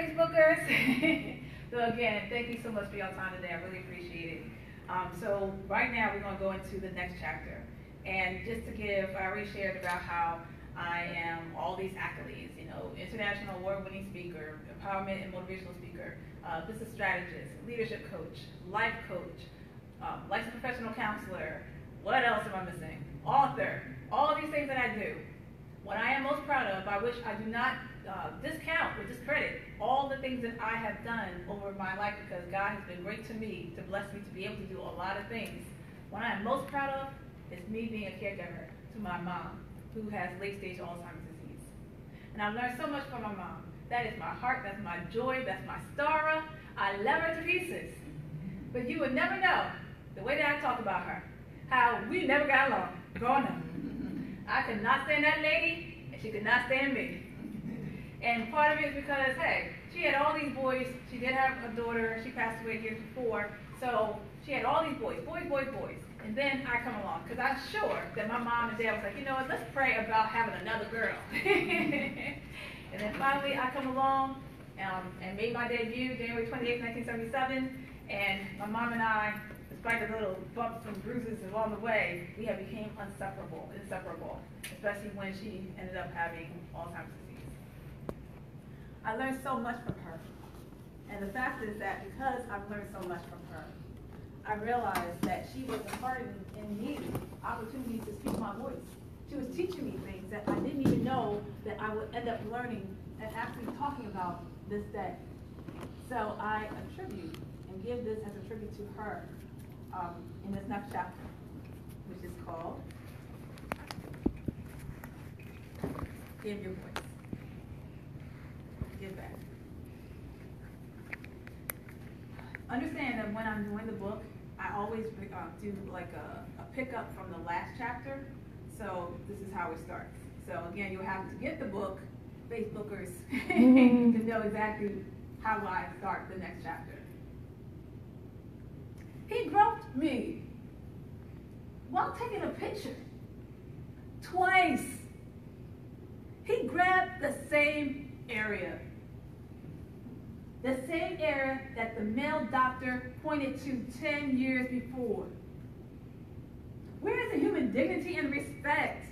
Facebookers. So again, thank you so much for your time today. I really appreciate it. So right now we're going to go into the next chapter. And just to give, I already shared about how I am all these accolades, you know, international award-winning speaker, empowerment and motivational speaker, business strategist, leadership coach, life coach, licensed professional counselor. What else am I missing? Author. All of these things that I do. What I am most proud of, by which I do not discount or discredit all the things that I have done over my life, because God has been great to me, to bless me to be able to do a lot of things. What I am most proud of is me being a caregiver to my mom, who has late-stage Alzheimer's disease. And I've learned so much from my mom. That is my heart, that's my joy, that's my star. I love her to pieces. But you would never know, the way that I talk about her, how we never got along growing up. I could not stand that lady, and she could not stand me. And part of it is because, hey, she had all these boys. She did have a daughter. She passed away years before. So she had all these boys. And then I come along, because I'm sure that my mom and dad was like, you know what, let's pray about having another girl. And then finally I come along and made my debut January 28, 1977. And my mom and I, despite the little bumps and bruises along the way, we have became inseparable, especially when she ended up having Alzheimer's disease. I learned so much from her. And the fact is that because I've learned so much from her, I realized that she was imparting in me opportunities to speak my voice. She was teaching me things that I didn't even know that I would end up learning and actually talking about this day. So I attribute and give this as a tribute to her in this next chapter, which is called Give Your Voice. Give back. Understand that when I'm doing the book, I always do like a pickup from the last chapter. So this is how it starts. So again, you'll have to get the book, Facebookers, to know exactly how I start the next chapter. He groped me while taking a picture. Twice. He grabbed the same area. The same area that the male doctor pointed to 10 years before. Where is the human dignity and respect?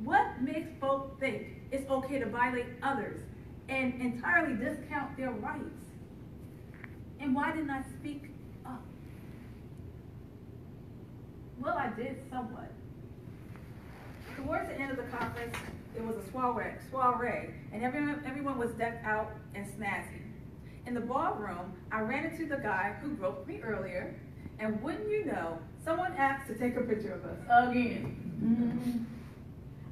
What makes folk think it's okay to violate others and entirely discount their rights? And why didn't I speak up? Well, I did somewhat. Towards the end of the conference, it was a soiree, and everyone was decked out and snazzy. In the ballroom, I ran into the guy who groped me earlier, and wouldn't you know, someone asked to take a picture of us again.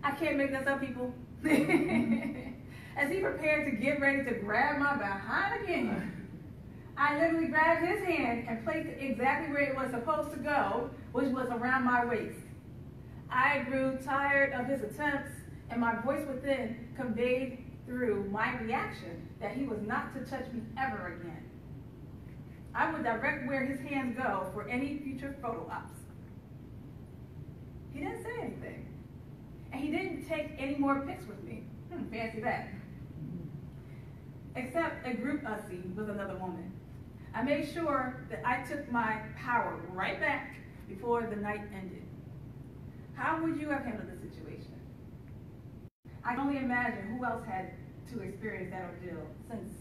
I can't make this up, people. As he prepared to get ready to grab my behind again, I literally grabbed his hand and placed it exactly where it was supposed to go, which was around my waist. I grew tired of his attempts, and my voice within conveyed through my reaction that he was not to touch me ever again. I would direct where his hands go for any future photo ops. He didn't say anything. And he didn't take any more pics with me. Fancy that. Except a group ussy with another woman. I made sure that I took my power right back before the night ended. How would you have handled the situation? I can only imagine who else had to experience that ordeal since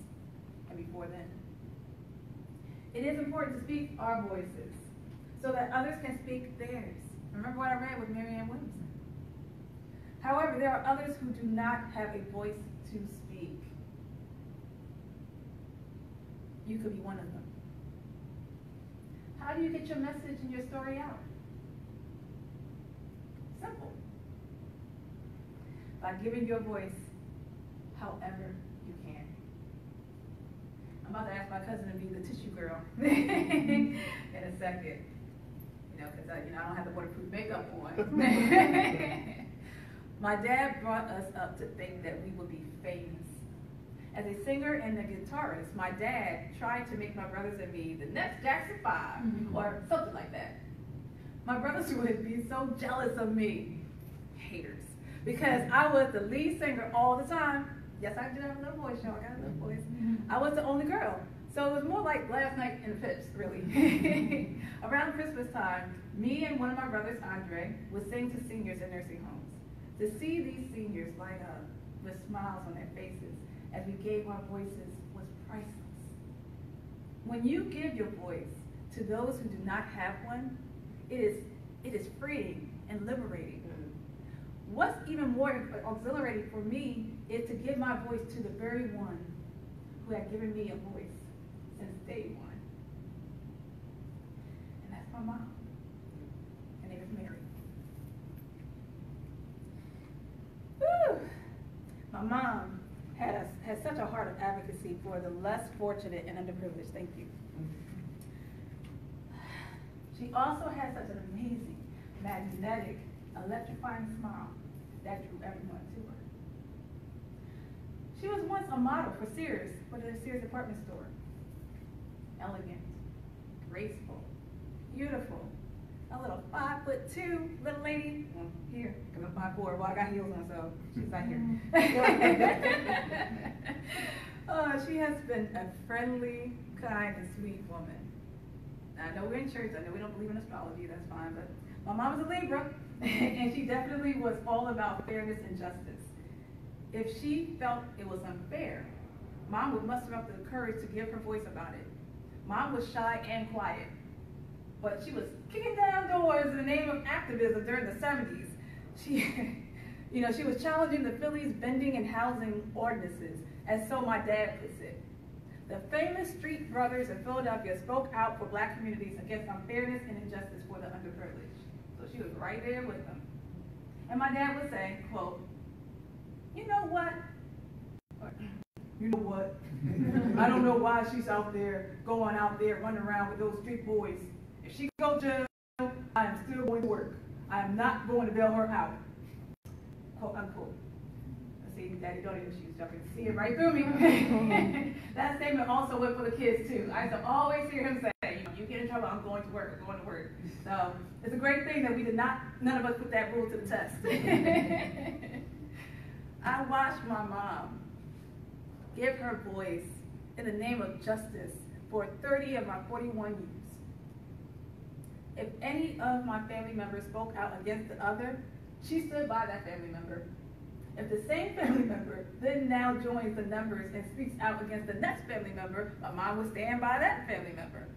and before then. It is important to speak our voices so that others can speak theirs. Remember what I read with Marianne Williamson. However, there are others who do not have a voice to speak. You could be one of them. How do you get your message and your story out? Simple. By giving your voice however you can. I'm about to ask my cousin to be the tissue girl in a second. You know, because I don't have the waterproof makeup on. My dad brought us up to think that we would be famous. As a singer and a guitarist, my dad tried to make my brothers and me the next Jackson 5 or something like that. My brothers would be so jealous of me, haters, because I was the lead singer all the time Yes, I do have a little voice, y'all. I got a little voice. I was the only girl. So it was more like last night in the Pips, really. Around Christmas time, me and one of my brothers, Andre, would sing to seniors in nursing homes. To see these seniors light up with smiles on their faces as we gave our voices was priceless. When you give your voice to those who do not have one, it is freeing and liberating. What's even more exhilarating for me is to give my voice to the very one who had given me a voice since day one. And that's my mom. Her name is Mary. Whew. My mom has such a heart of advocacy for the less fortunate and underprivileged. Thank you. She also has such an amazing, magnetic, electrifying smile that drew everyone to her. She was once a model for Sears, for the Sears department store. Elegant, graceful, beautiful, a little 5'2" little lady. Well, here, because I'm 5'4", well, I got heels on, so she's not here. She has been a friendly, kind, and sweet woman. I know we're in church, I know we don't believe in astrology, that's fine, but my mom was a Libra, and she definitely was all about fairness and justice. If she felt it was unfair, Mom would muster up the courage to give her voice about it. Mom was shy and quiet, but she was kicking down doors in the name of activism during the 70s. She was challenging the Phillies' vending and housing ordinances, as so my dad puts it. The famous Street Brothers in Philadelphia spoke out for black communities against unfairness and injustice for the underprivileged. So she was right there with them. And my dad would say, quote, "You know what? You know what? I don't know why she's out there, going out there, running around with those street boys. If she goes to jail, I am still going to work. I am not going to bail her out." Quote, unquote. See, daddy daughter issues, y'all can see it right through me. That statement also went for the kids too. I used to always hear him say, "You get in trouble, I'm going to work, I'm going to work." So it's a great thing that we did not, none of us put that rule to the test. I watched my mom give her voice in the name of justice for 30 of my 41 years. If any of my family members spoke out against the other, she stood by that family member. If the same family member then now joins the numbers and speaks out against the next family member, my mom would stand by that family member.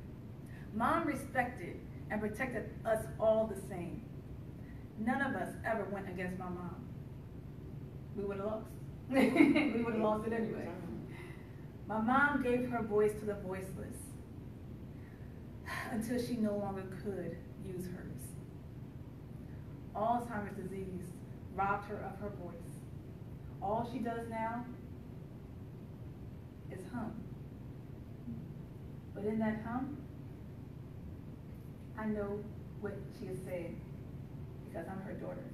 Mom respected and protected us all the same. None of us ever went against my mom. We would have lost. We would have lost it anyway. My mom gave her voice to the voiceless until she no longer could use hers. Alzheimer's disease robbed her of her voice. All she does now is hum. But in that hum, I know what she is saying because I'm her daughter.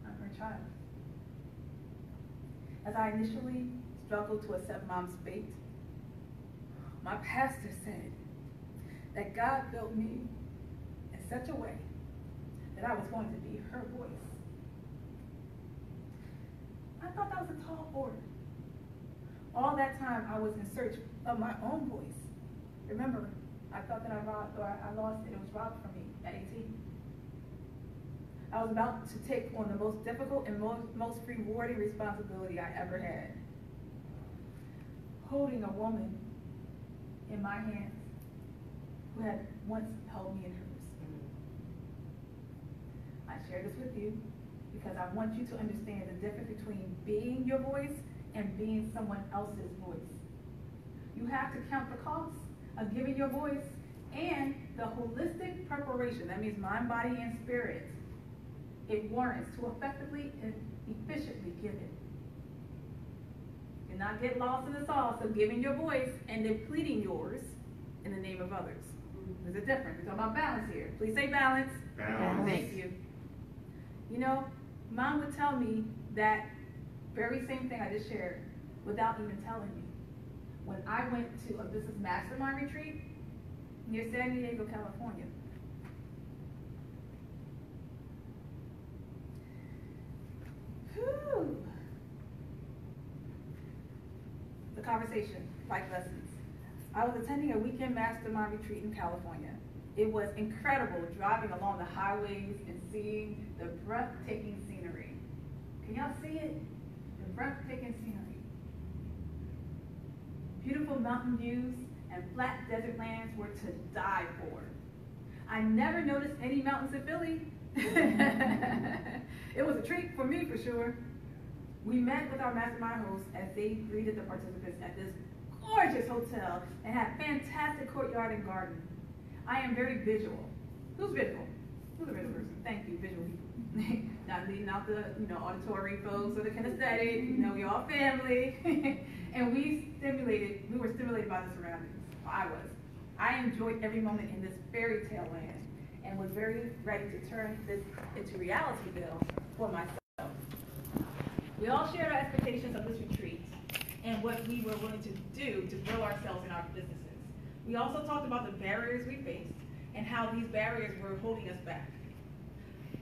I'm her child. As I initially struggled to accept Mom's fate, my pastor said that God built me in such a way that I was going to be her voice. I thought that was a tall order. All that time I was in search of my own voice. Remember, I thought that I lost it. It was robbed from me at 18. I was about to take on the most difficult and most rewarding responsibility I ever had. Holding a woman in my hands who had once held me in hers. I share this with you because I want you to understand the difference between being your voice and being someone else's voice. You have to count the cost of giving your voice and the holistic preparation, that means mind, body, and spirit, it warrants to effectively and efficiently give it. Do not get lost in the sauce of giving your voice and depleting yours in the name of others. There's a difference. We're talking about balance here. Please say balance. Balance. Thank you. You know, Mom would tell me that very same thing I just shared without even telling me. When I went to a business mastermind retreat near San Diego, California, whew. conversation, life lessons. I was attending a weekend mastermind retreat in California. It was incredible driving along the highways and seeing the breathtaking scenery. Can y'all see it? The breathtaking scenery. Beautiful mountain views and flat desert lands were to die for. I never noticed any mountains in Philly. It was a treat for me, for sure. We met with our mastermind hosts as they greeted the participants at this gorgeous hotel and had fantastic courtyard and garden. I am very visual. Who's visual? Who's a visual person? Thank you, visual people. Not leading out the auditory folks or the kinesthetic. We all family. And we were stimulated by the surroundings. Well, I was. I enjoyed every moment in this fairy tale land and was very ready to turn this into reality bill for myself. We all shared our expectations of this retreat and what we were willing to do to grow ourselves in our businesses. We also talked about the barriers we faced and how these barriers were holding us back.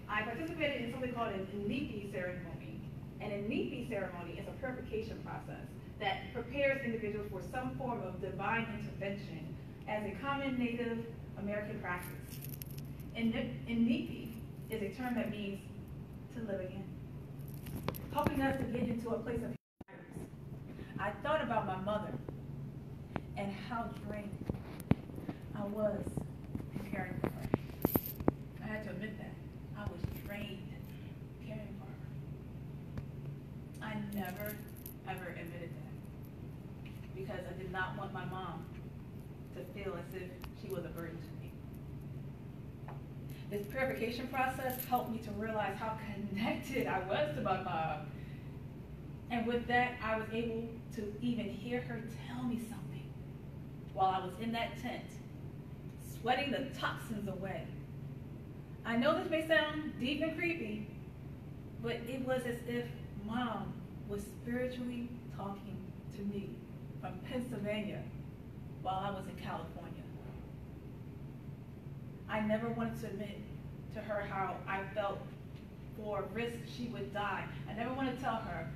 I participated in something called an Inipi ceremony. An Inipi ceremony is a purification process that prepares individuals for some form of divine intervention as a common Native American practice. Inipi is a term that means to live again, helping us to get into a place of healing. I thought about my mother and how drained I was in caring for her. I had to admit that. I was drained caring for her. I never, ever admitted that because I did not want my mom to feel as if she was a burden to me. This purification process helped me to realize how connected I was to my mom. And with that, I was able to even hear her tell me something while I was in that tent, sweating the toxins away. I know this may sound deep and creepy, but it was as if Mom was spiritually talking to me from Pennsylvania while I was in California. I never wanted to admit to her how I felt for risk she would die. I never wanted to tell her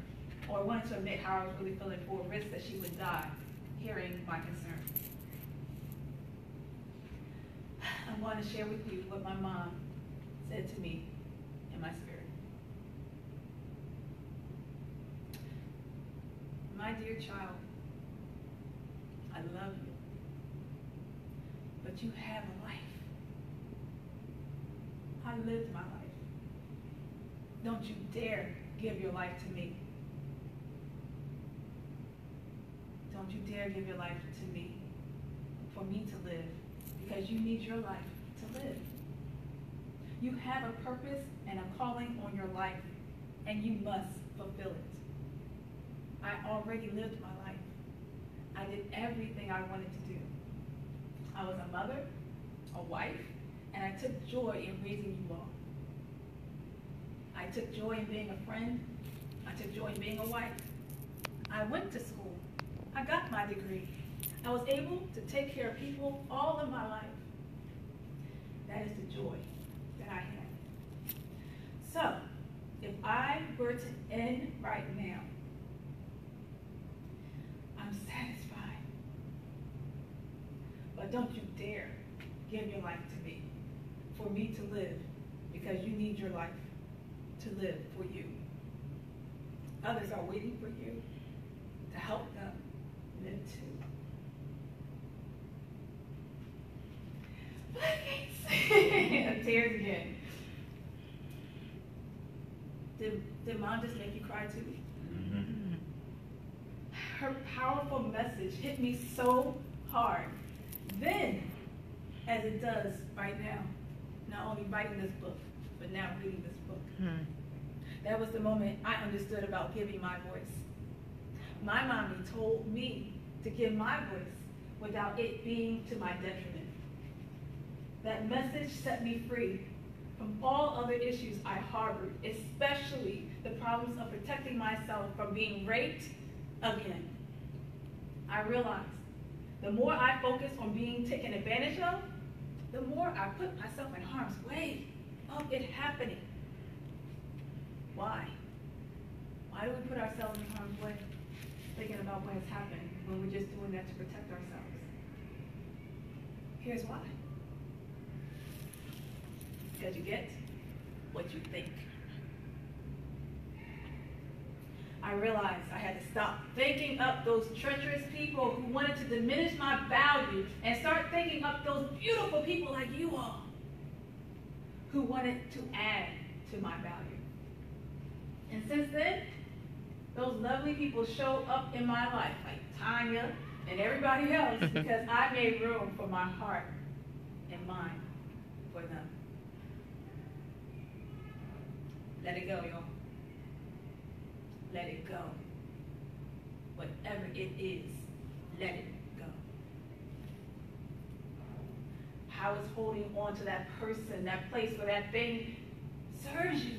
or wanted to admit how I was really feeling for risk that she would die, hearing my concern. I want to share with you what my mom said to me in my spirit. My dear child, I love you, but you have a life. I lived my life. Don't you dare give your life to me. Don't you dare give your life to me for me to live, because you need your life to live. You have a purpose and a calling on your life, and you must fulfill it. I already lived my life. I did everything I wanted to do. I was a mother, a wife, and I took joy in raising you all. I took joy in being a friend. I took joy in being a wife. I went to school. I got my degree. I was able to take care of people all of my life. That is the joy that I had. So, if I were to end right now, I'm satisfied. But don't you dare give your life to me for me to live, because you need your life to live for you. Others are waiting for you to help them live too. Tears again. Did Mom just make you cry too? Mm-hmm. Her powerful message hit me so hard then, as it does right now. Not only writing this book, but now reading this book. Mm. That was the moment I understood about giving my voice. My mommy told me to give my voice without it being to my detriment. That message set me free from all other issues I harbored, especially the problems of protecting myself from being raped again. I realized the more I focused on being taken advantage of, the more I put myself in harm's way of it happening. Why? Why do we put ourselves in harm's way? Thinking about what has happened when we're just doing that to protect ourselves. Here's why. Because you get what you think. I realized I had to stop thinking up those treacherous people who wanted to diminish my value and start thinking up those beautiful people like you all who wanted to add to my value. And since then, those lovely people show up in my life, like Tanya and everybody else, because I made room for my heart and mind for them. Let it go, y'all. Let it go. Whatever it is, let it go. How is holding on to that person, that place, or that thing serves you?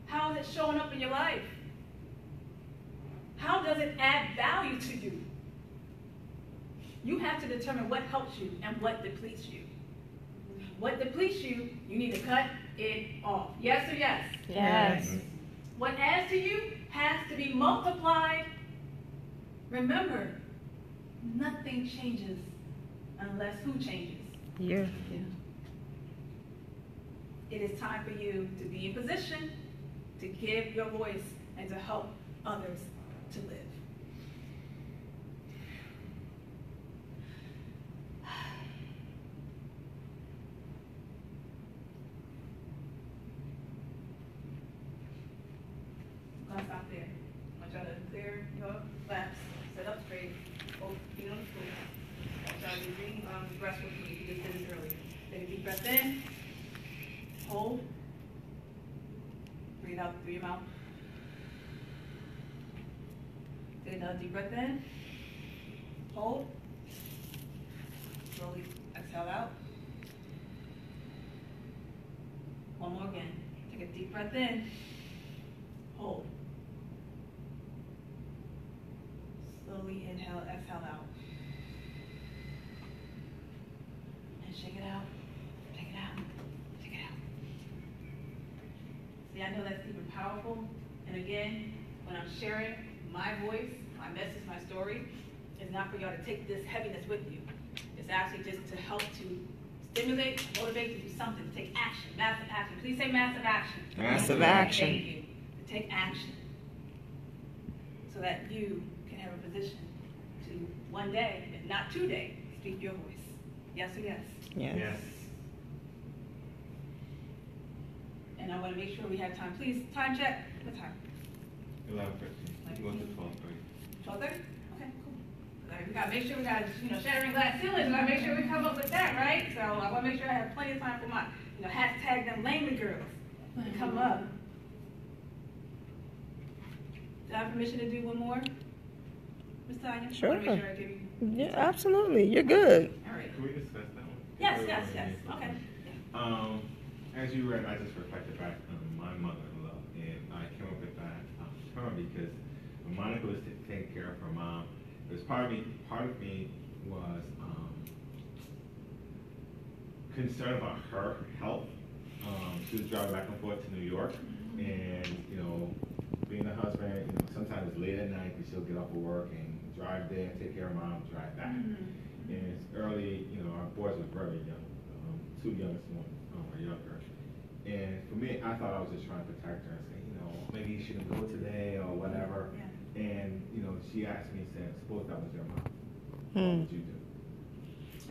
How is it showing up in your life? How does it add value to you? You have to determine what helps you and what depletes you. What depletes you, you need to cut it off. Yes or yes? Yes. What adds to you has to be multiplied. Remember, nothing changes unless who changes? You. It is time for you to be in position to give your voice and to help others to live. I'm gonna stop there. I want y'all to clear your laps, sit up straight, both feet on the floor. I want y'all to be breathing breath with me. You just did this earlier. Take a deep breath in, hold, breathe out through your mouth. Take another deep breath in, hold, slowly exhale out. One more again. Take a deep breath in, hold. Slowly inhale, exhale out. And shake it out, take it out, take it out. See, I know that's even powerful. And again, when I'm sharing my voice, my message, my story, is not for y'all to take this heaviness with you. It's actually just to help to stimulate, motivate to do something, to take action, massive action. Please say massive action. Massive action. Thank you. To take action so that you can have a position to one day, if not today, speak your voice. Yes or yes? Yes. Yes. And I want to make sure we have time. Please, time check. What time? 11:15. Going to 12:30. 12:30? Okay, cool. All right, we got to make sure we got, shattering glass ceilings. We got to make sure we come up with that, right? So I want to make sure I have plenty of time for my, hashtag them Langley girls to come up. Do I have permission to do one more? Ms. Tanya? Sure. I want to make sure I give you. Yeah, absolutely. You're good. All right. Can we discuss that one? Yes. Okay. As you read, I just reflected back on my mother-in-law, and I came up with that term because when Monica was taking care of her mom, it was part of me was concerned about her health. She was driving back and forth to New York, and being a husband, sometimes it's late at night because she'll get off of work and drive there, take care of mom, drive back. And it's early, our boys were very young. Two youngest ones were younger. And for me, I thought I was just trying to protect her and say, maybe you shouldn't go today or whatever. Yeah. And, she asked me, said, suppose that was your mom. What would you do?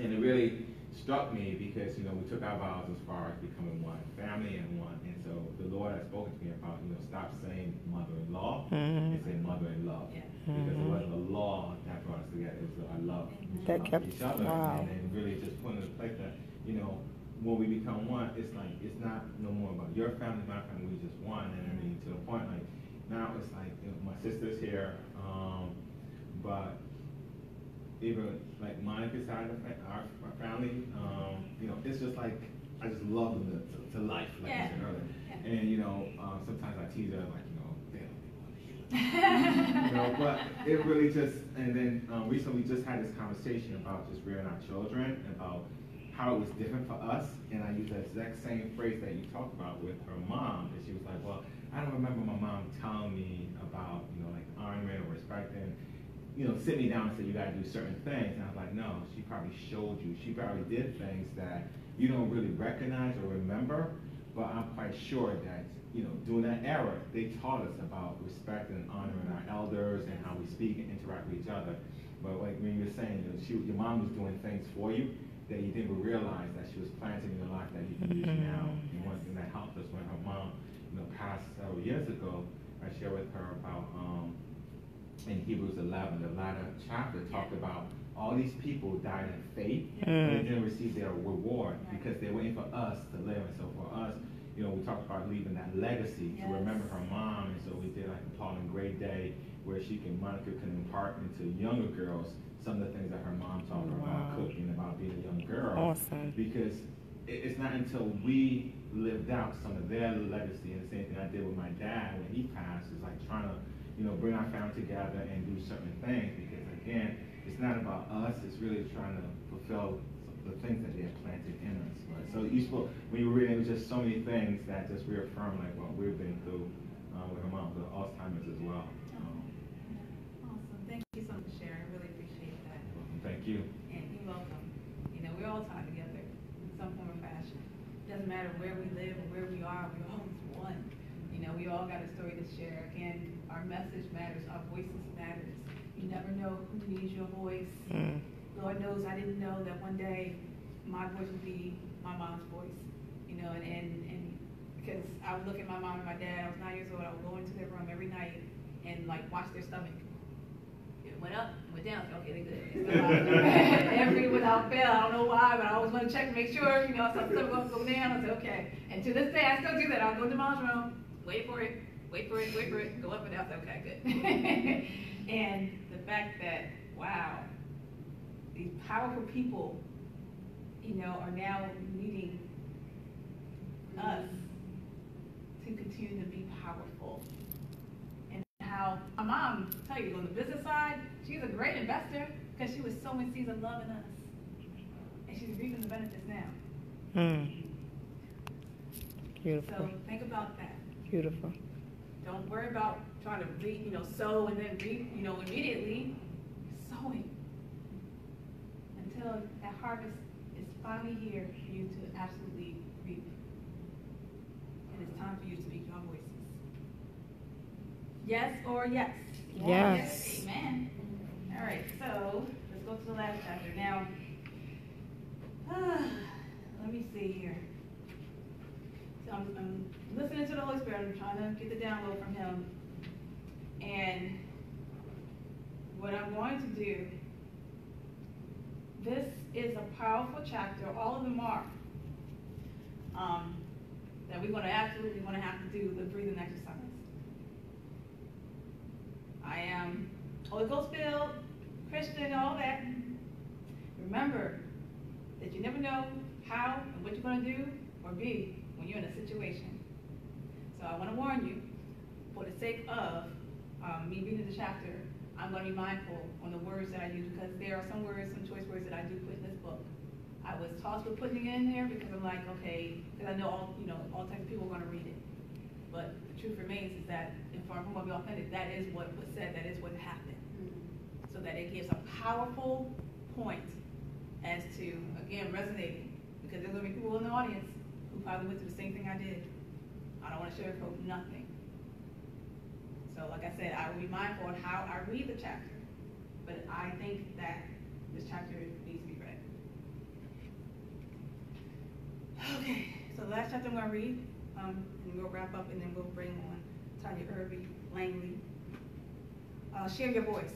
And it really struck me because, we took our vows as far as becoming one family and one. And so the Lord has spoken to me about, stop saying mother-in-law and say mother-in-love. Yeah. Because it wasn't a law that brought us together. It was our love That kept each other. Wow. And then really just putting into place that, when we become one, it's like, it's not no more about your family, my family, we just one. And I mean, to the point, like, now it's like, my sister's here, but even like Monica's side of our family, it's just like, I just love them to life, like I said earlier. Yeah. And, sometimes I tease her, like, they don't want to hear but it really just, and then recently we just had this conversation about just rearing our children, about how it was different for us, and I used the exact same phrase that you talked about with her mom, and she was like, well, I don't remember my mom telling me about, like honoring or respecting, sit me down and say, you gotta do certain things. And I was like, no, she probably showed you. She probably did things that you don't really recognize or remember, but I'm quite sure that, during that era, they taught us about respect and honoring our elders and how we speak and interact with each other. But like when you were saying, your mom was doing things for you that you didn't realize that she was planting in your life that you can use now. And one thing that helped us when her mom, passed several years ago, I shared with her about, in Hebrews 11, the latter chapter talked about all these people died in faith, but they didn't receive their reward because they're waiting for us to live. And so for us, we talked about leaving that legacy to remember her mom. And so we did like a Paul and Gray Day where Monica can impart into younger girls some of the things that her mom taught her about cooking, about being a young girl. Awesome. Because it's not until we lived out some of their legacy, and the same thing I did with my dad when he passed, is like trying to, bring our family together and do certain things. Because again, it's not about us, it's really trying to fulfill the things that they have planted in us. Right? So you spoke, when you were reading, it was just so many things that just reaffirm like what we've been through with her mom, the Alzheimer's as well. Awesome. Thank you so much for sharing. I really appreciate that. Thank you. And you're welcome. We're all tied together in some form or fashion. Doesn't matter where we live or where we are, we're always one. We all got a story to share. Again, our message matters, our voices matters. You never know who needs your voice. Lord knows I didn't know that one day my voice would be my mom's voice. And because I would look at my mom and my dad, I was 9 years old, I would go into their room every night and like watch their stomach. It went up, went down, so okay, they good. Every without fail, I don't know why, but I always want to check to make sure, something's going to go down. I said, okay. And to this day, I still do that. I'll go to mom's room, wait for it, go up and down. Okay, good. And the fact that, wow, these powerful people, are now needing us to continue to be powerful. And how my mom, tell you, on the business side, she's a great investor because she was sowing seeds of love in us. And she's reaping the benefits now. Beautiful. So think about that. Beautiful. Don't worry about trying to sow and then reap, immediately. Sowing until that harvest is finally here for you to absolutely reap. And it's time for you to speak your voices. Yes or yes? Yes. Amen. All right, so let's go to the last chapter. Now, let me see here. So I'm listening to the Holy Spirit. I'm trying to get the download from Him. And what I'm going to do, this is a powerful chapter. All of them are. That we're going to absolutely have to do the breathing exercise. I am Holy Ghost filled, Christian, all that. Remember that you never know how and what you're going to do or be when you're in a situation. So I want to warn you, for the sake of me reading the chapter, I'm going to be mindful on the words that I use because there are some words, some choice words that I do put in this book. I was tossed with putting it in there because I'm like, okay, because I know all types of people are going to read it. But the truth remains is that if I'm going to be authentic, that is what was said, that is what happened. So that it gives a powerful point as to, again, resonating. Because there's going to be people in the audience who probably went through the same thing I did. I don't want to sugarcoat nothing. So like I said, I will be mindful of how I read the chapter. But I think that this chapter needs to be read. Okay, so the last chapter I'm going to read, and we'll wrap up, and then we'll bring on Tanya Irby, Langley. Share your voice.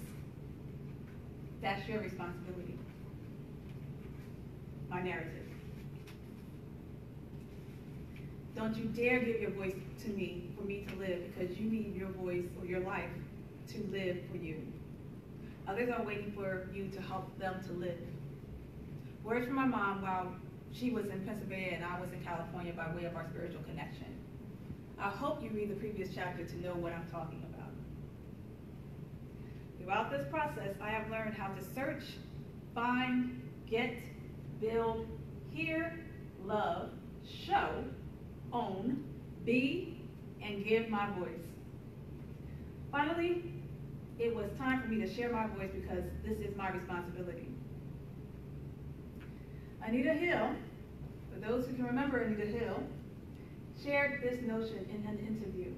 That's your responsibility. My narrative. Don't you dare give your voice to me for me to live, because you need your voice or your life to live for you. Others are waiting for you to help them to live. Words from my mom while she was in Pennsylvania and I was in California by way of our spiritual connection. I hope you read the previous chapter to know what I'm talking about. Throughout this process, I have learned how to search, find, get, build, hear, love, show, own, be, and give my voice. Finally, it was time for me to share my voice because this is my responsibility. Anita Hill, for those who can remember Anita Hill, shared this notion in an interview,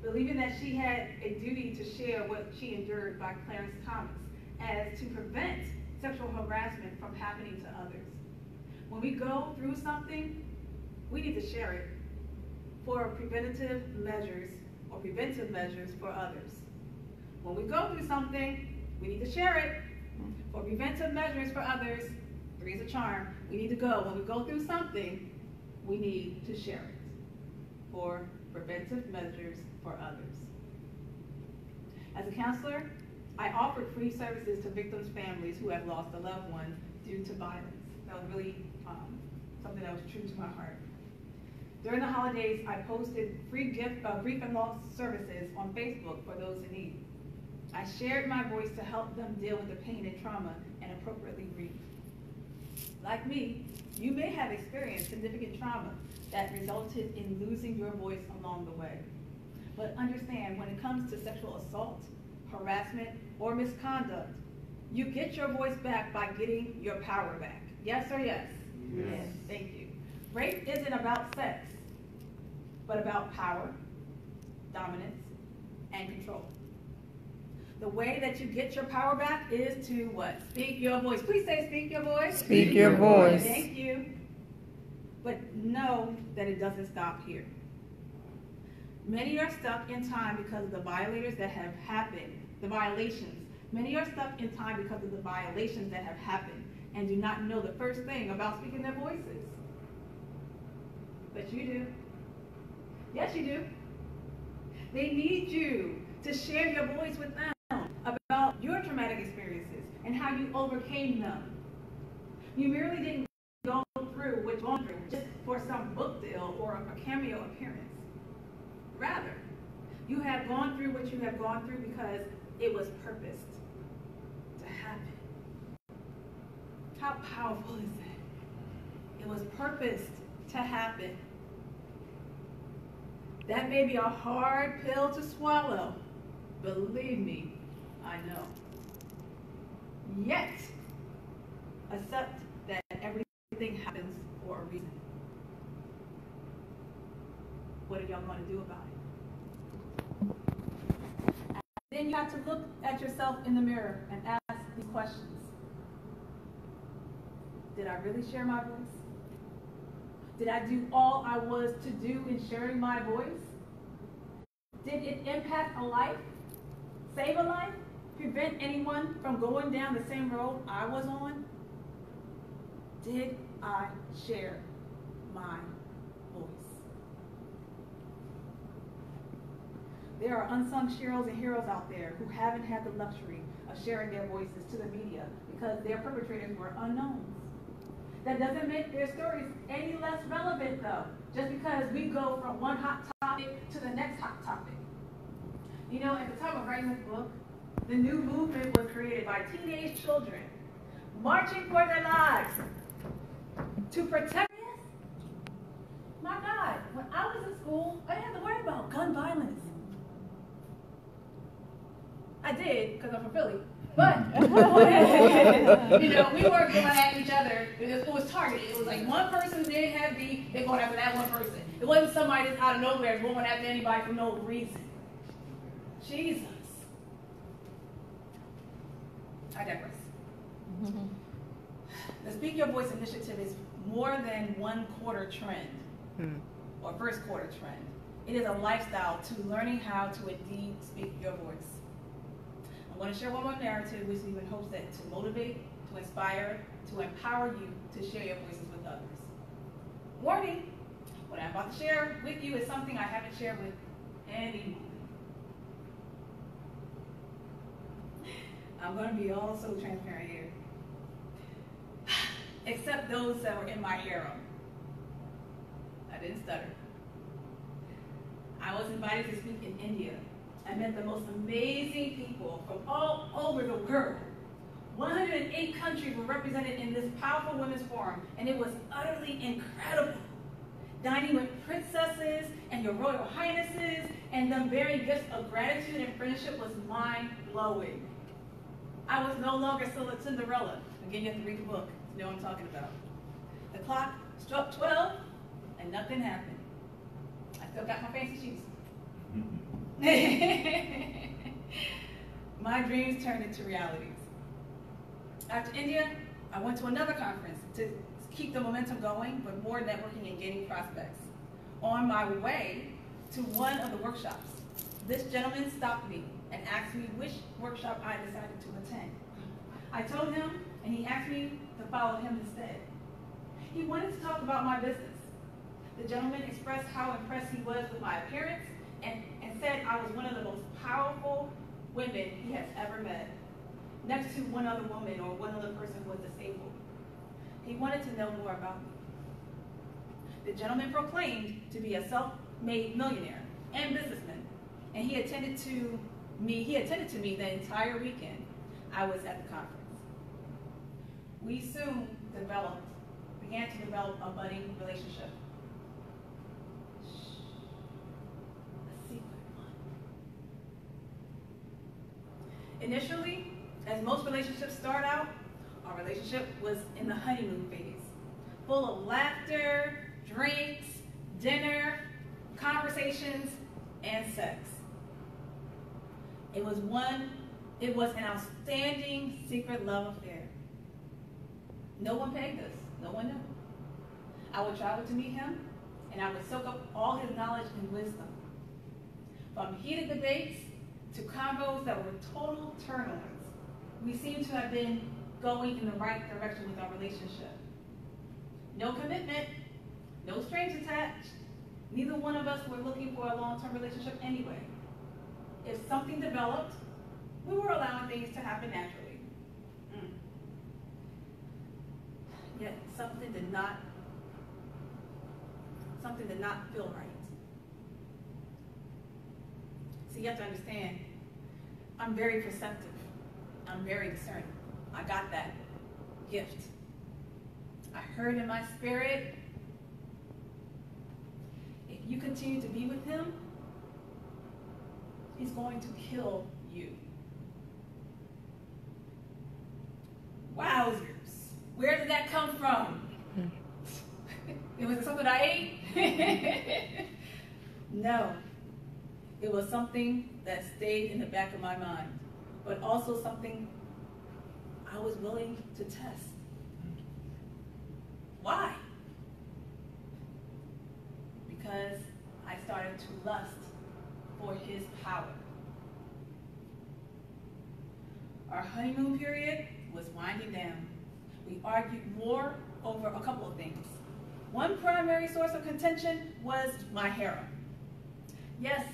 believing that she had a duty to share what she endured by Clarence Thomas as to prevent sexual harassment from happening to others. When we go through something, we need to share it for preventative measures or preventive measures for others. When we go through something, we need to share it for preventive measures for others. 3 is a charm. We need to go. When we go through something, we need to share it for preventive measures for others. As a counselor, I offered free services to victims' families who have lost a loved one due to violence. That was really something that was true to my heart. During the holidays, I posted free grief and loss services on Facebook for those in need. I shared my voice to help them deal with the pain and trauma and appropriately grieve. Like me, you may have experienced significant trauma that resulted in losing your voice along the way. But understand, when it comes to sexual assault, harassment, or misconduct, you get your voice back by getting your power back. Yes or yes? Yes. Thank you. Rape isn't about sex, but about power, dominance, and control. The way that you get your power back is to what? Speak your voice. Please say speak your voice. Speak your voice. Thank you. But know that it doesn't stop here. Many are stuck in time because of the violators that have happened, the violations. Many are stuck in time because of the violations that have happened and do not know the first thing about speaking their voices. But you do. Yes, you do. They need you to share your voice with them about your traumatic experiences and how you overcame them. You merely didn't go through what you've gone through just for some book deal or a cameo appearance. Rather, you have gone through what you have gone through because it was purposed to happen. How powerful is that? It was purposed to happen. That may be a hard pill to swallow. Believe me, I know. Yet, accept that everything happens for a reason. What are y'all going to do about it? And then you have to look at yourself in the mirror and ask these questions. Did I really share my voice? Did I do all I was to do in sharing my voice? Did it impact a life? Save a life? Prevent anyone from going down the same road I was on? Did I share my voice? There are unsung heroes and heroes out there who haven't had the luxury of sharing their voices to the media because their perpetrators were unknowns. That doesn't make their stories any less relevant, though, just because we go from one hot topic to the next hot topic. You know, at the time of writing this book, the new movement was created by teenage children marching for their lives to protect. My God, when I was in school, I didn't have to worry about gun violence. I did, because I'm from Philly. But, you know, we weren't going at each other. It was targeted. It was like one person did have beef, they're going after that one person. It wasn't somebody that's out of nowhere going after anybody for no reason. Jesus. I digress. The Speak Your Voice initiative is more than one quarter trend or first quarter trend. It is a lifestyle to learning how to indeed speak your voice. I want to share one more narrative with you in hopes that to motivate, to inspire, to empower you to share your voices with others. Warning, what I'm about to share with you is something I haven't shared with anyone. I'm going to be all so transparent here. Except those that were in my harem. I didn't stutter. I was invited to speak in India. I met the most amazing people from all over the world. 108 countries were represented in this powerful women's forum, and it was utterly incredible. Dining with princesses and your royal highnesses and them bearing gifts of gratitude and friendship was mind-blowing. I was no longer still a Cinderella. Again, you have to read the book to know what I'm talking about. The clock struck 12, and nothing happened. I still got my fancy shoes. My dreams turned into realities. After India, I went to another conference to keep the momentum going, but more networking and gaining prospects. On my way to one of the workshops, this gentleman stopped me and asked me which workshop I decided to attend. I told him, and he asked me to follow him instead. He wanted to talk about my business. The gentleman expressed how impressed he was with my appearance and said I was one of the most powerful women he has ever met, next to one other woman or one other person who was disabled. He wanted to know more about me. The gentleman proclaimed to be a self-made millionaire and businessman, and he attended to me the entire weekend I was at the conference. We soon began to develop a budding relationship. A secret one. Initially, as most relationships start out, our relationship was in the honeymoon phase, full of laughter, drinks, dinner, conversations, and sex. It was an outstanding secret love affair. No one pegged us, no one knew. I would travel to meet him, and I would soak up all his knowledge and wisdom. From heated debates to combos that were total turn-ons, we seemed to have been going in the right direction with our relationship. No commitment, no strings attached. Neither one of us were looking for a long-term relationship anyway. If something developed, we were allowing things to happen naturally. Yet something did not feel right. So you have to understand, I'm very perceptive. I'm very discerning. I got that gift. I heard in my spirit, if you continue to be with him, he's going to kill you. Wowzers. Where did that come from? It was something I ate? No. It was something that stayed in the back of my mind, but also something I was willing to test. Why? Because I started to lust for his power. Our honeymoon period was winding down. We argued more over a couple of things. One primary source of contention was my harem. Yes,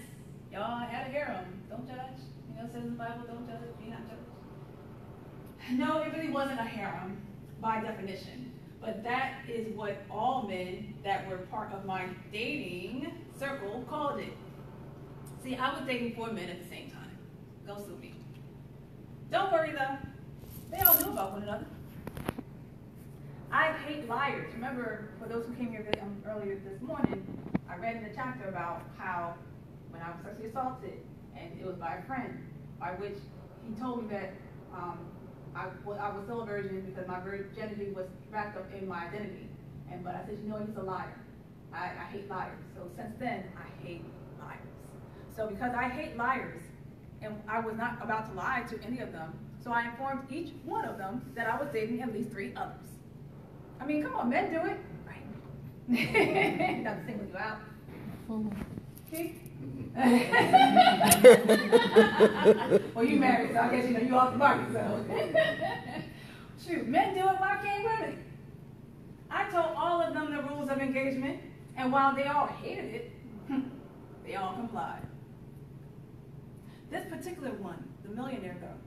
y'all had a harem. Don't judge. You know, it says in the Bible, don't judge, be not judged. No, it really wasn't a harem by definition, but that is what all men that were part of my dating circle called it. See, I was dating 4 men at the same time. Go sue me. Don't worry though, they all knew about one another. I hate liars. Remember, for those who came here earlier this morning, I read in the chapter about how when I was sexually assaulted, and it was by a friend, by which he told me that I was still a virgin because my virginity was wrapped up in my identity. But I said, you know, he's a liar. I hate liars. So since then, I hate liars. So because I hate liars, and I was not about to lie to any of them, so I informed each one of them that I was dating at least 3 others. I mean, come on, men do it. Right. Not to single you out. See? Well, you married, so I guess you know you off the market, so. Shoot, men do it, why can't women? I told all of them the rules of engagement, and while they all hated it, they all complied. This particular one, the millionaire girl,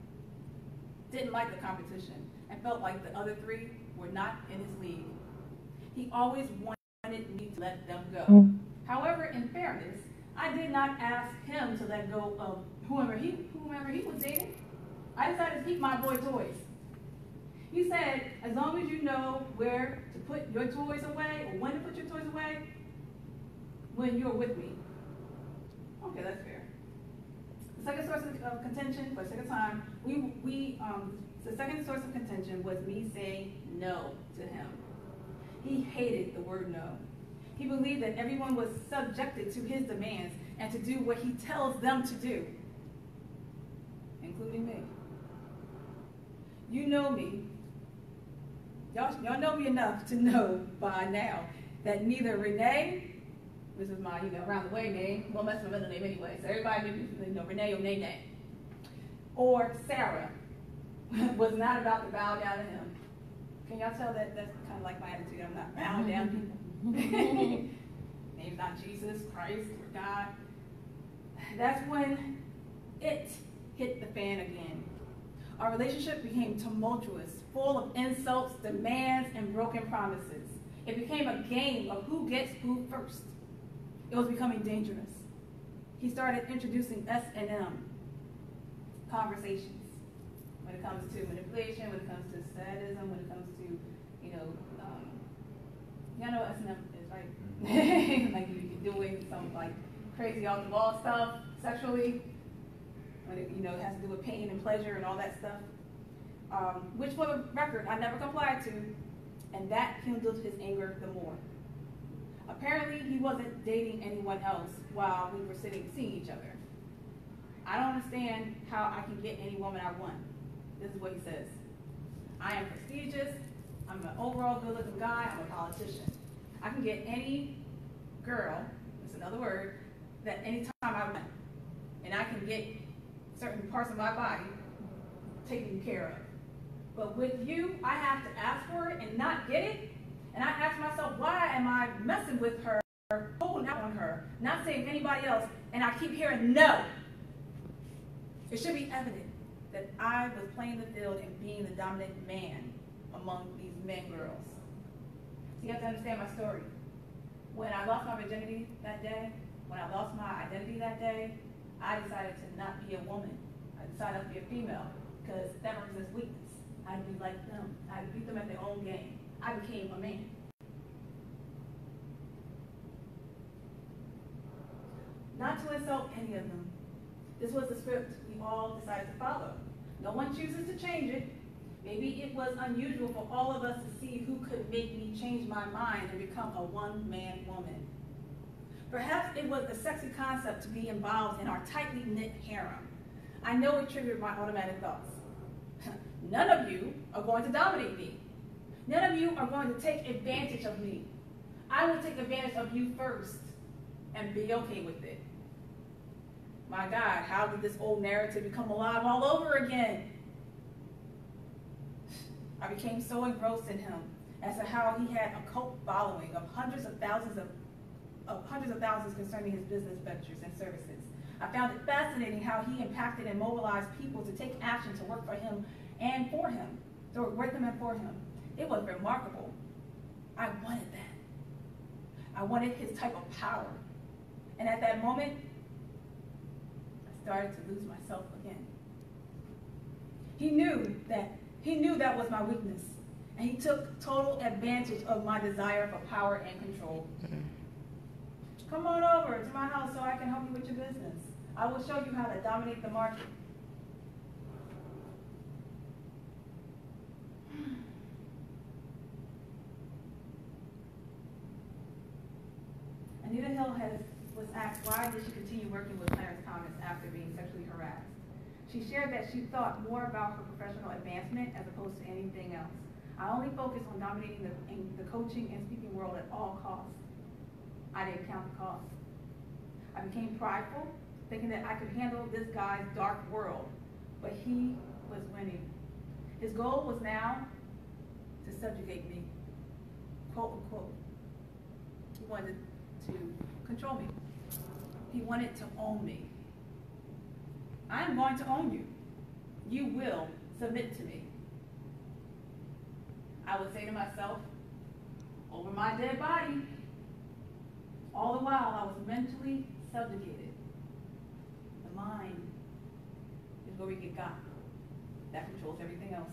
didn't like the competition and felt like the other 3 were not in his league. He always wanted me to let them go. However, in fairness, I did not ask him to let go of whomever he was dating. I decided to keep my boy toys. He said, as long as you know where to put your toys away, or when to put your toys away, when you're with me. Okay, that's fair. second source of contention, for the second time, the second source of contention was me saying no to him. He hated the word no. He believed that everyone was subjected to his demands and to do what he tells them to do, including me. You know me. Y'all know me enough to know by now that neither Renee, this is my, around the way name, well, that's my middle name anyway, so everybody knows, Renee or Nene, or Sarah was not about to bow down to him. Can y'all tell that that's kind of like my attitude? I'm not bowing down to people. Name's not Jesus, Christ, or God. That's when it hit the fan again. Our relationship became tumultuous, full of insults, demands, and broken promises. It became a game of who gets who first. It was becoming dangerous. He started introducing S&M conversations when it comes to manipulation, when it comes to sadism, when it comes to, y'all know what S&M is, right? Like you're doing some like crazy off the wall stuff sexually, when it, it has to do with pain and pleasure and all that stuff. Which, for the record, I never complied to, and that kindled his anger the more. Apparently, he wasn't dating anyone else while we were seeing each other. I don't understand how I can get any woman I want. This is what he says. I am prestigious. I'm an overall good-looking guy. I'm a politician. I can get any girl, that's another word, that anytime I want. And I can get certain parts of my body taken care of. But with you, I have to ask for it and not get it. And I ask myself, why am I messing with her, holding out on her, not saying anybody else, and I keep hearing no. It should be evident that I was playing the field and being the dominant man among these men girls. So you have to understand my story. When I lost my virginity that day, when I lost my identity that day, I decided to not be a woman. I decided to be a female because that represents weakness. I'd be like them. I'd beat them at their own game. I became a man. Not to insult any of them. This was the script we all decided to follow. No one chooses to change it. Maybe it was unusual for all of us to see who could make me change my mind and become a one-man woman. Perhaps it was a sexy concept to be involved in our tightly knit harem. I know it triggered my automatic thoughts. None of you are going to dominate me. None of you are going to take advantage of me. I will take advantage of you first and be okay with it. My God, how did this old narrative become alive all over again? I became so engrossed in him as to how he had a cult following of hundreds of thousands concerning his business ventures and services. I found it fascinating how he impacted and mobilized people to take action to work for him and for him, to work them and for him. It was remarkable. I wanted that. I wanted his type of power. And at that moment, I started to lose myself again. He knew that was my weakness, and he took total advantage of my desire for power and control. Come on over to my house so I can help you with your business. I will show you how to dominate the market. Anita Hill was asked why did she continue working with Clarence Thomas after being sexually harassed. She shared that she thought more about her professional advancement as opposed to anything else. I only focused on dominating the coaching and speaking world at all costs. I didn't count the cost. I became prideful, thinking that I could handle this guy's dark world, but he was winning. His goal was now to subjugate me, quote unquote. He wanted to control me. He wanted to own me. I am going to own you. You will submit to me. I would say to myself, over my dead body. All the while, I was mentally subjugated. The mind is where we get got. That controls everything else.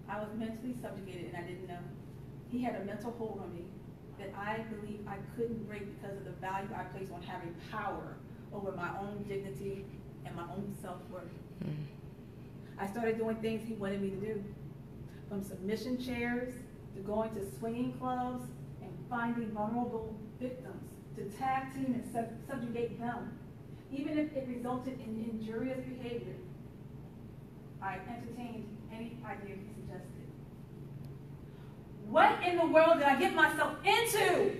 I was mentally subjugated and I didn't know. He had a mental hold on me. that I believe I couldn't break because of the value I place on having power over my own dignity and my own self-worth. I started doing things he wanted me to do, from submission chairs to going to swinging clubs and finding vulnerable victims to tag team and subjugate them. Even if it resulted in injurious behavior, I entertained any idea he suggested. What in the world did I get myself into?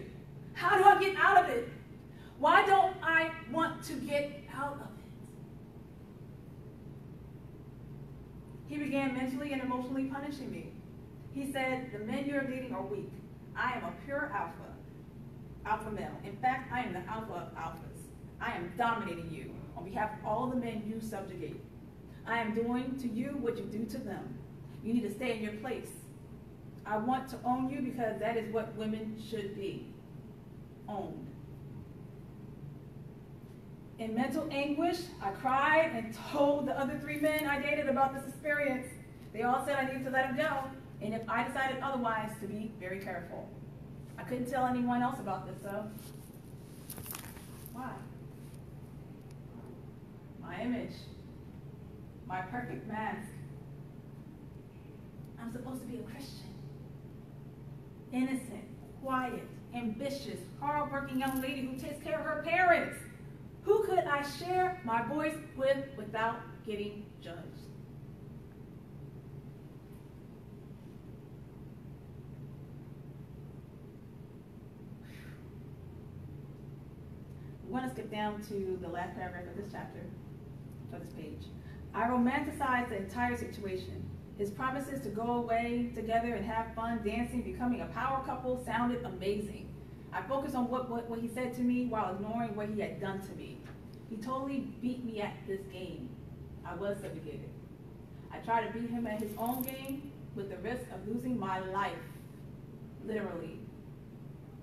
How do I get out of it? Why don't I want to get out of it? He began mentally and emotionally punishing me. He said, the men you're leading are weak. I am a pure alpha male. In fact, I am the alpha of alphas. I am dominating you on behalf of all the men you subjugate. I am doing to you what you do to them. You need to stay in your place. I want to own you because that is what women should be, owned. In mental anguish, I cried and told the other 3 men I dated about this experience. They all said I needed to let him go, and if I decided otherwise, to be very careful. I couldn't tell anyone else about this, though. Why? My image, my perfect mask. I'm supposed to be a Christian. Innocent, quiet, ambitious, hardworking young lady who takes care of her parents. Who could I share my voice with without getting judged? We want to skip down to the last paragraph of this chapter, of this page. I romanticized the entire situation. His promises to go away together and have fun, dancing, becoming a power couple sounded amazing. I focused on what he said to me while ignoring what he had done to me. He totally beat me at this game. I was subjugated. I tried to beat him at his own game with the risk of losing my life, literally,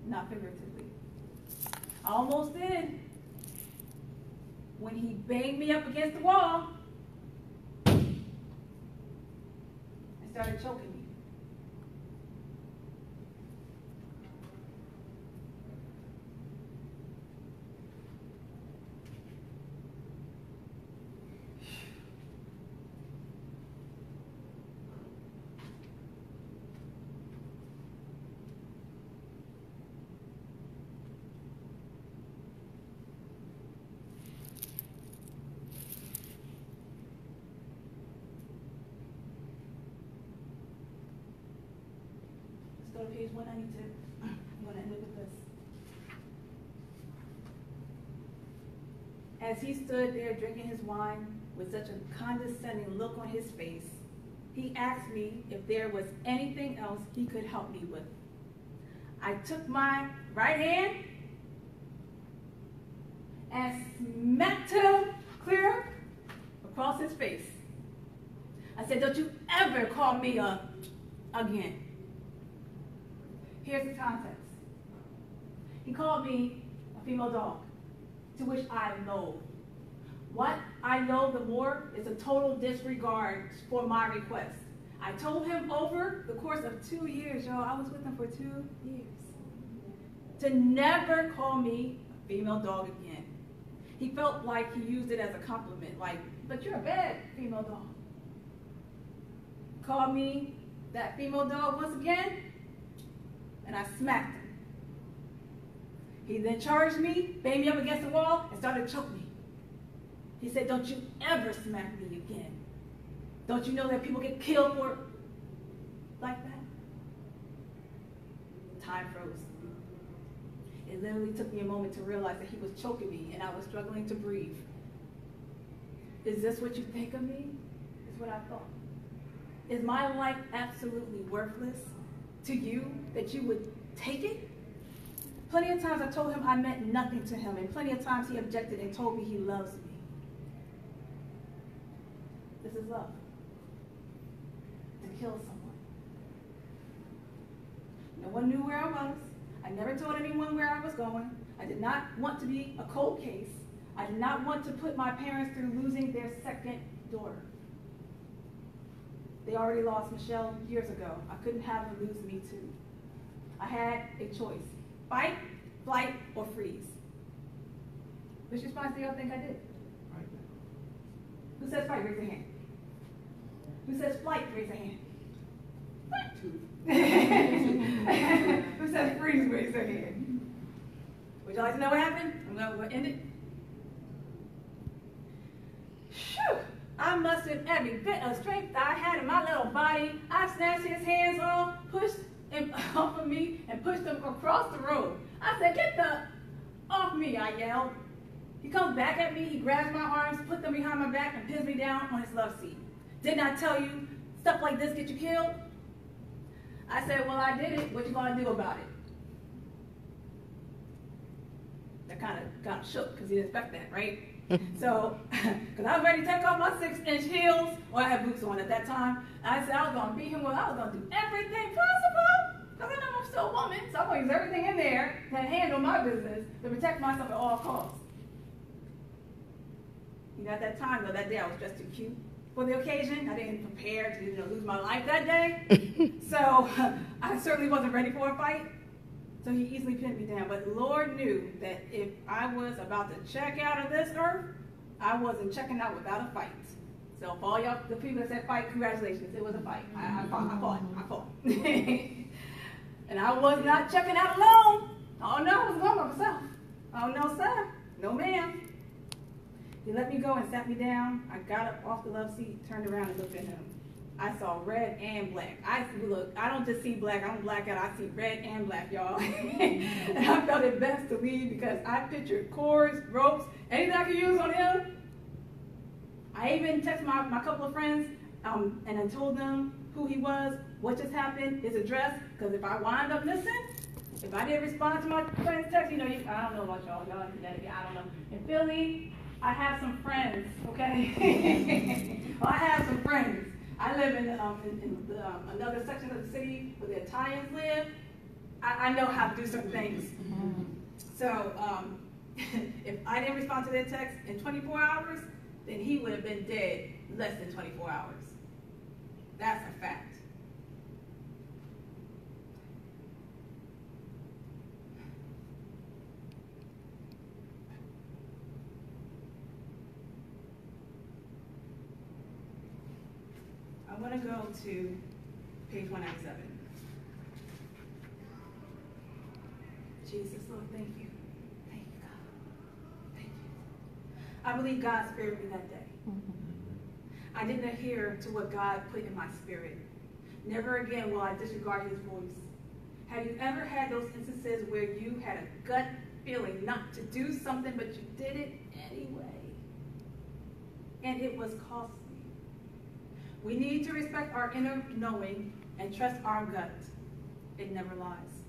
not figuratively. I almost did. When he banged me up against the wall, started choking me. Go to page 192. I'm going to end it with this. As he stood there drinking his wine with such a condescending look on his face, he asked me if there was anything else he could help me with. I took my right hand and smacked him clear across his face. I said, don't you ever call me again. Here's the context. He called me a female dog, to which I loathe. What I loathe the more is a total disregard for my request. I told him over the course of 2 years, y'all, I was with him for 2 years, to never call me a female dog again. He felt like he used it as a compliment, like, but you're a bad female dog. Called me that female dog once again, and I smacked him. He then charged me, banged me up against the wall, and started choking me. He said, don't you ever smack me again. Don't you know that people get killed for like that? Time froze. It literally took me a moment to realize that he was choking me and I was struggling to breathe. Is this what you think of me? Is what I thought. Is my life absolutely worthless to you that you would take it? Plenty of times I told him I meant nothing to him, and plenty of times he objected and told me he loves me. This is love. To kill someone. No one knew where I was. I never told anyone where I was going. I did not want to be a cold case. I did not want to put my parents through losing their second daughter. They already lost Michelle years ago. I couldn't have them lose me too. I had a choice. fight, flight, or freeze. Which response do y'all think I did? Right. Who says fight? Raise your hand. Who says flight? Raise your hand. Who says freeze? Raise their hand. Would you like to know what happened? I'm going to end it. Phew! I mustered every bit of strength I had in my little body. I snatched his hands off, pushed him off of me, and pushed him across the road. I said, "Get the off me," I yelled. He comes back at me, he grabs my arms, puts them behind my back, and pins me down on his love seat. "Didn't I tell you stuff like this get you killed?" I said, "Well, I did it. What you gonna do about it?" That kind of got shook because he didn't expect that, right? So, because I was ready to take off my 6-inch heels, well, I had boots on at that time. I said I was gonna beat him with, I was gonna do everything possible, because I know I'm still a woman, so I'm gonna use everything in there to handle my business to protect myself at all costs. You know, at that time, though, that day I was just too cute for the occasion. I didn't prepare to, lose my life that day. So I certainly wasn't ready for a fight. So he easily pinned me down. But Lord knew that if I was about to check out of this earth, I wasn't checking out without a fight. So for all y'all, the people that said fight, congratulations, it was a fight. I fought. And I was not checking out alone. Oh no, I was going by myself. Oh no, sir. No ma'am. He let me go and sat me down. I got up off the love seat, turned around and looked at him. I saw red and black. I don't just see black, I don't black out, I see red and black, y'all. And I felt it best to leave because I pictured cords, ropes, anything I could use on him. I even texted my couple of friends and I told them who he was, what just happened, his address, because if I wind up missing, if I didn't respond to my friend's text, I don't know about y'all in Connecticut, I don't know. In Philly, I have some friends, okay? Well, I have some friends. I live in another section of the city where the Italians live. I know how to do certain things. So if I didn't respond to their text in 24 hours, then he would have been dead less than 24 hours. That's a fact. I want to go to page 197. Jesus, Lord, thank you. Thank you, God. Thank you. I believe God spared me that day. I didn't adhere to what God put in my spirit. Never again will I disregard his voice. Have you ever had those instances where you had a gut feeling not to do something, but you did it anyway? And it was costly. We need to respect our inner knowing and trust our gut. It never lies.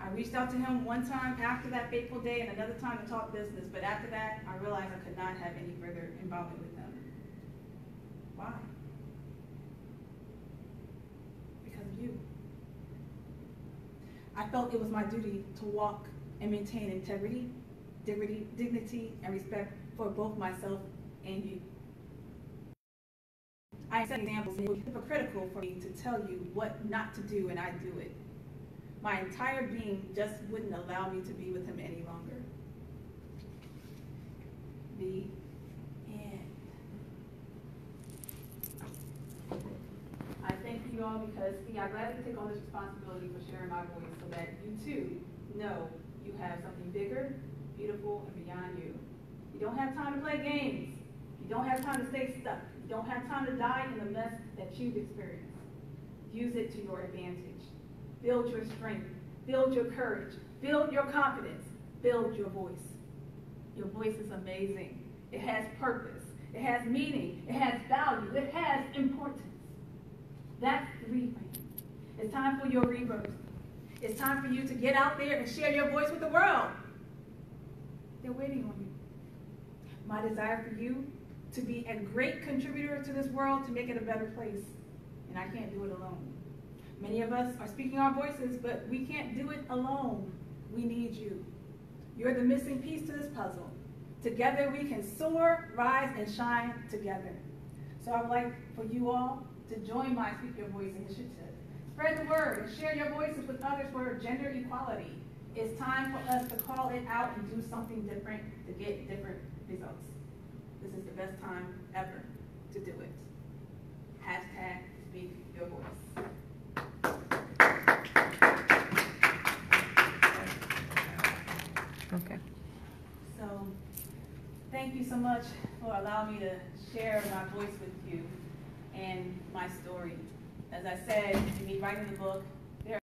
I reached out to him one time after that fateful day and another time to talk business, but after that, I realized I could not have any further involvement with him. Why? Because of you. I felt it was my duty to walk and maintain integrity, dignity, and respect for both myself and you. I set examples, and it was hypocritical for me to tell you what not to do, and I do it. My entire being just wouldn't allow me to be with him any longer. The end. I thank you all because I gladly take on this responsibility for sharing my voice so that you too know you have something bigger, beautiful, and beyond you. You don't have time to play games. You don't have time to stay stuck. You don't have time to die in the mess that you've experienced. Use it to your advantage. Build your strength. Build your courage. Build your confidence. Build your voice. Your voice is amazing. It has purpose. It has meaning. It has value. It has importance. That's the reframe. It's time for your rebirth. It's time for you to get out there and share your voice with the world. They're waiting on you. My desire for you to be a great contributor to this world to make it a better place. And I can't do it alone. Many of us are speaking our voices, but we can't do it alone. We need you. You're the missing piece to this puzzle. Together we can soar, rise, and shine together. So I would like for you all to join my Speak Your Voice initiative. Spread the word and share your voices with others for gender equality. it's time for us to call it out and do something different to get different results. This is the best time ever to do it. Hashtag speak your voice. Okay. So, thank you so much for allowing me to share my voice with you and my story. As I said, me writing the book